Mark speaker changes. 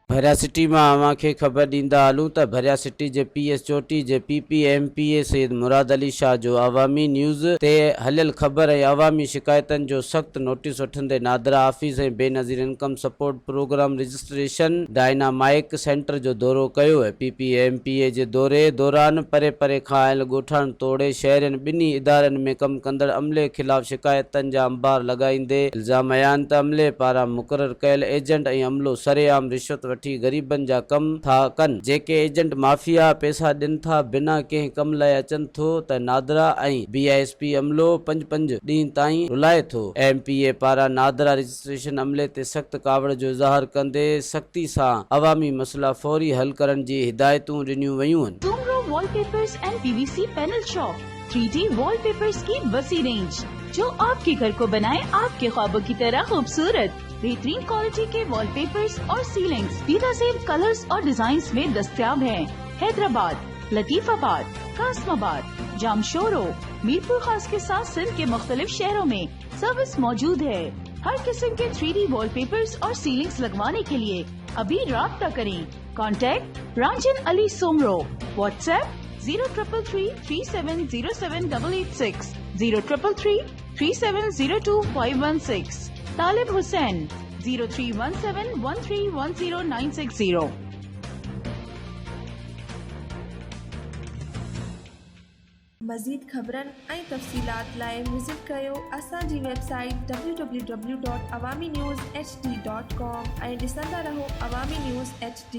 Speaker 1: भरिया सिटी में अवां खे ख़बर ॾींदा हलूं त भरिया सिटी जे PS चोटी जे PPMPA सैयद मुराद अली शाह जो अवामी न्यूज़ ते हलियल ख़बर ऐं अवामी शिकायतन जो सख़्त नोटिस वठंदे नादरा ऑफिस ऐं Benazir income support programme registration dynamic centre जो दौरो कयो है। PPMPA जे दौरे दौरान परे परे खां आयल ॻोठाण तोड़े शहरनि ॿिन्ही इदारनि में कम कंदड़ अमले खिलाफ़ शिकायतन जा अंबार लगाईंदे इल्ज़ाम हयां त अमले पारां मुक़रर कयल एजेंट ऐं अमलो सरेआम रिश्वत वठी गरीबन जा कम था कन। जेके एजेंट माफिया पैसा ॾियनि था बिना कंहिं कम लाइ अचनि थो त नादरा ऐं BISP अमलो 5-5 ॾींहं ताईं रुलाए थो। MPA पारां नादरा रजिस्ट्रेशन अमले ते सख़्त कावड़ जो इज़हार कंदे सख्ती सां अवामी मसला फौरी हल करण जी हिदायतूं ॾिनियूं वयूं आहिनि।
Speaker 2: Soomro wallpapers and PVC panel shop 3D wallpapers की वसी रेंज जो आपके घर को बनाए आपके ख्वाबों की तरह खूबसूरत। बेहतरीन क्वालिटी के वॉलपेपर्स और सीलिंग्स बेनज़ीर कलर्स और डिजाइन्स में दस्तयाब हैं। हैदराबाद, लतीफाबाद, कासमाबाद, जामशोरो, मीरपुर खास के साथ सिंध के मुख्तलिफ शहरों में सर्विस मौजूद है। हर किस्म के 3D वॉलपेपर्स और सीलिंग्स लगवाने के लिए अभी राब्ता करें। कॉन्टैक्ट रांझन अली सोमरो। व्हाट्सएप 0333370786 03333702 तालिब हुसैन 0317131090।
Speaker 3: मज़ीद ख़बरन ऐं तफ़सीलात लाइ विज़िट कयो असांजी वेबसाइट www.awamiNewsHD.com ऐं ॾिसंदा रहो अवामी न्यूज़ HD।